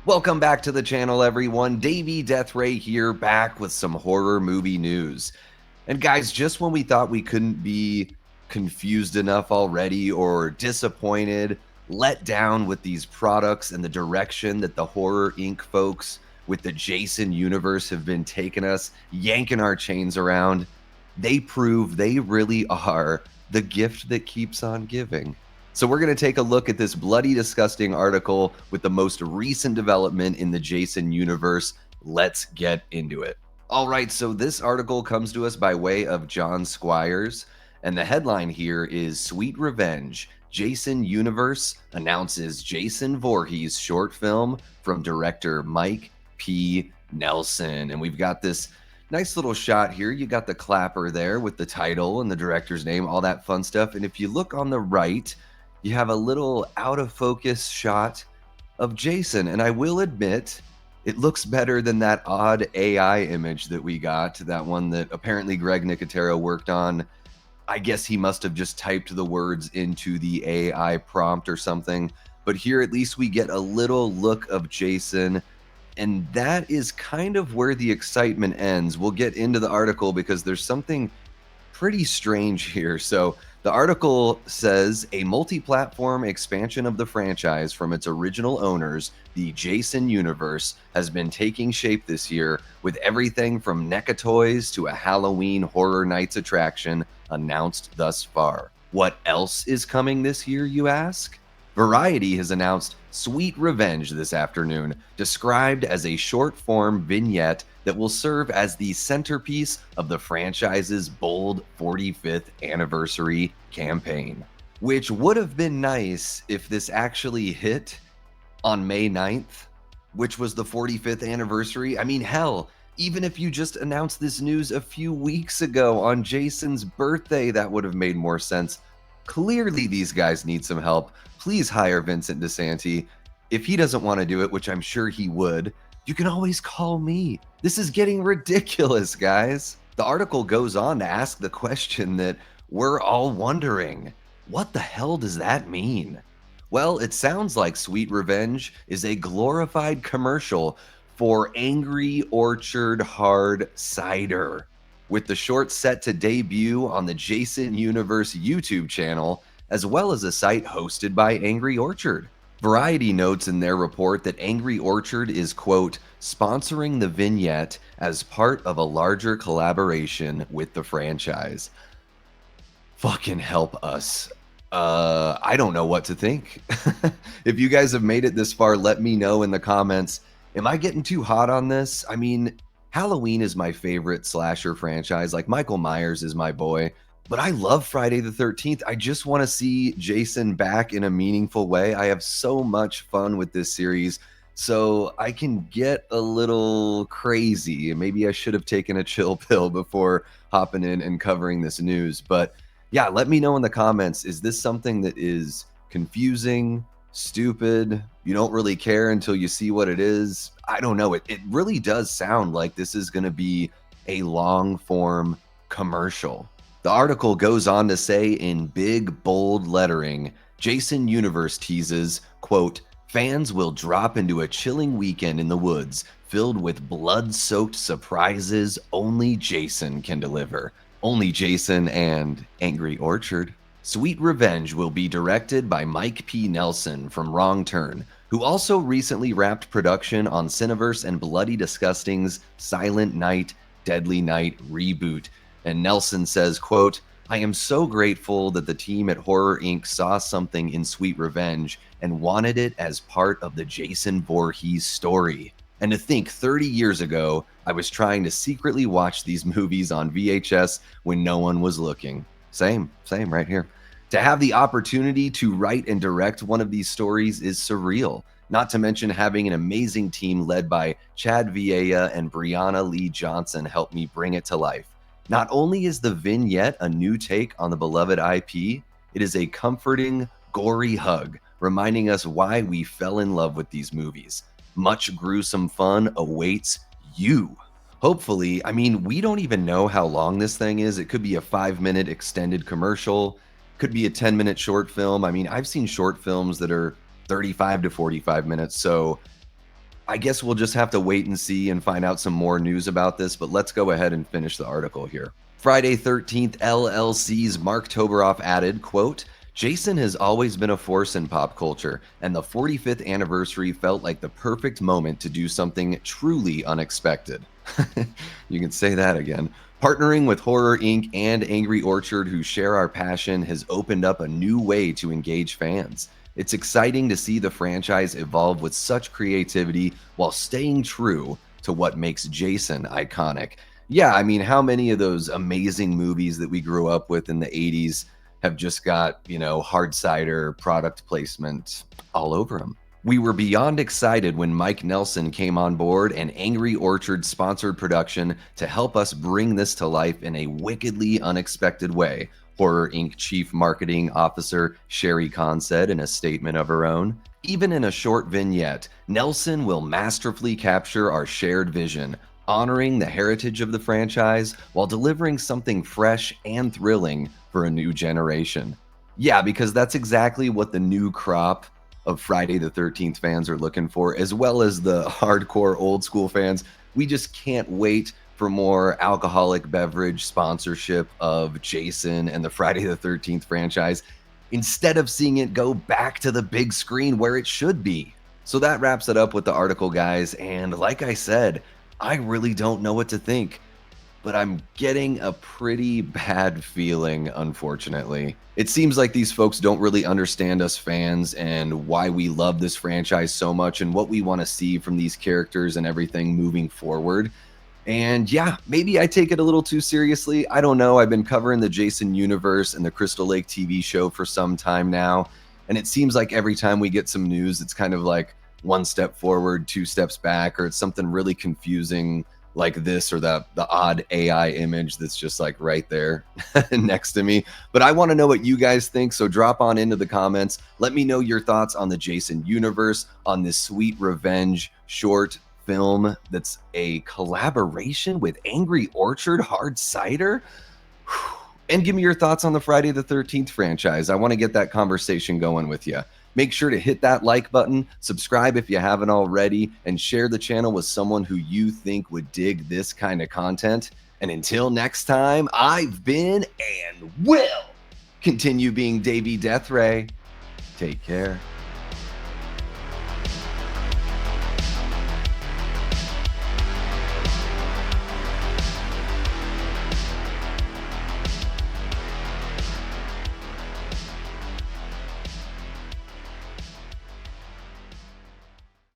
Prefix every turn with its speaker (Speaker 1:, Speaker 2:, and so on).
Speaker 1: Welcome back to the channel, everyone. Davey Deathray here, back with some horror movie news. And guys, just when we thought we couldn't be confused enough already or disappointed, let down with these products and the direction that the Horror Inc. folks with the Jason universe have been taking us, yanking our chains around, they prove they really are the gift that keeps on giving. So we're going to take a look at this bloody, disgusting article with the most recent development in the Jason universe. Let's get into it. All right, so this article comes to us by way of John Squires, and the headline here is Sweet Revenge. Jason Universe announces Jason Voorhees short film from director Mike P. Nelson. And we've got this nice little shot here. You got the clapper there with the title and the director's name, all that fun stuff. And if you look on the right, you have a little out of focus shot of Jason. And I will admit, it looks better than that odd AI image that we got, that one that apparently Greg Nicotero worked on. I guess he must have just typed the words into the AI prompt or something. But here at least we get a little look of Jason. And that is kind of where the excitement ends. We'll get into the article because there's something pretty strange here. So the article says a multi-platform expansion of the franchise from its original owners, the Jason universe, has been taking shape this year with everything from NECA toys to a Halloween Horror Nights attraction announced thus far. What else is coming this year, you ask? Variety has announced Sweet Revenge this afternoon, described as a short-form vignette that will serve as the centerpiece of the franchise's bold 45th anniversary campaign. Which would have been nice if this actually hit on May 9th, which was the 45th anniversary. I mean, hell, even if you just announced this news a few weeks ago on Jason's birthday, that would have made more sense. Clearly, these guys need some help. Please hire Vincent DeSanti. If he doesn't want to do it, which I'm sure he would, you can always call me. This is getting ridiculous, guys. The article goes on to ask the question that we're all wondering. What the hell does that mean? Well, it sounds like Sweet Revenge is a glorified commercial for Angry Orchard Hard Cider, with the short set to debut on the Jason Universe YouTube channel, as well as a site hosted by Angry Orchard. Variety notes in their report that Angry Orchard is, quote, sponsoring the vignette as part of a larger collaboration with the franchise. Fucking help us. I don't know what to think. If you guys have made it this far, let me know in the comments. Am I getting too hot on this? I mean, Halloween is my favorite slasher franchise. Like, Michael Myers is my boy. But I love Friday the 13th. I just want to see Jason back in a meaningful way. I have so much fun with this series, so I can get a little crazy. Maybe I should have taken a chill pill before hopping in and covering this news. But yeah, let me know in the comments. Is this something that is confusing, stupid? You don't really care until you see what it is? I don't know. It really does sound like this is going to be a long-form commercial. The article goes on to say in big, bold lettering, Jason Universe teases, quote, fans will drop into a chilling weekend in the woods filled with blood-soaked surprises only Jason can deliver. Only Jason and Angry Orchard. Sweet Revenge will be directed by Mike P. Nelson from Wrong Turn, who also recently wrapped production on Cineverse and Bloody Disgusting's Silent Night, Deadly Night reboot. And Nelson says, quote, I am so grateful that the team at Horror Inc. saw something in Sweet Revenge and wanted it as part of the Jason Voorhees story. And to think 30 years ago, I was trying to secretly watch these movies on VHS when no one was looking. Same right here. To have the opportunity to write and direct one of these stories is surreal, not to mention having an amazing team led by Chad Vieira and Brianna Lee Johnson help me bring it to life. Not only is the vignette a new take on the beloved IP, it is a comforting, gory hug, reminding us why we fell in love with these movies. Much gruesome fun awaits you. Hopefully, I mean, we don't even know how long this thing is. It could be a 5-minute extended commercial, could be a 10-minute short film. I mean, I've seen short films that are 35 to 45 minutes, so I guess we'll just have to wait and see and find out some more news about this, but let's go ahead and finish the article here. Friday 13th LLC's Mark Toberoff added, quote, Jason has always been a force in pop culture, and the 45th anniversary felt like the perfect moment to do something truly unexpected. You can say that again. Partnering with Horror Inc. and Angry Orchard, who share our passion, has opened up a new way to engage fans. It's exciting to see the franchise evolve with such creativity while staying true to what makes Jason iconic. Yeah, I mean, how many of those amazing movies that we grew up with in the 80s have just got, hard cider product placement all over them? We were beyond excited when Mike Nelson came on board and Angry Orchard sponsored production to help us bring this to life in a wickedly unexpected way, Horror Inc. Chief Marketing Officer Sherry Kahn said in a statement of her own. Even in a short vignette, Nelson will masterfully capture our shared vision, honoring the heritage of the franchise while delivering something fresh and thrilling for a new generation. Yeah, because that's exactly what the new crop of Friday the 13th fans are looking for, as well as the hardcore old school fans. We just can't wait for more alcoholic beverage sponsorship of Jason and the Friday the 13th franchise, instead of seeing it go back to the big screen where it should be. So that wraps it up with the article, guys. And like I said, I really don't know what to think, but I'm getting a pretty bad feeling, unfortunately. It seems like these folks don't really understand us fans and why we love this franchise so much and what we want to see from these characters and everything moving forward. And yeah, maybe I take it a little too seriously. I don't know. I've been covering the Jason universe and the Crystal Lake TV show for some time now. And it seems like every time we get some news, it's kind of like one step forward, two steps back, or it's something really confusing like this or the odd AI image that's just like right there next to me. But I want to know what you guys think. So drop on into the comments. Let me know your thoughts on the Jason universe, on this sweet revenge short film that's a collaboration with Angry Orchard Hard Cider. And give me your thoughts on the Friday the 13th franchise. I want to get that conversation going with you. Make sure to hit that like button, subscribe if you haven't already, and share the channel with someone who you think would dig this kind of content. And until next time, I've been and will continue being Davey Deathray. Take care.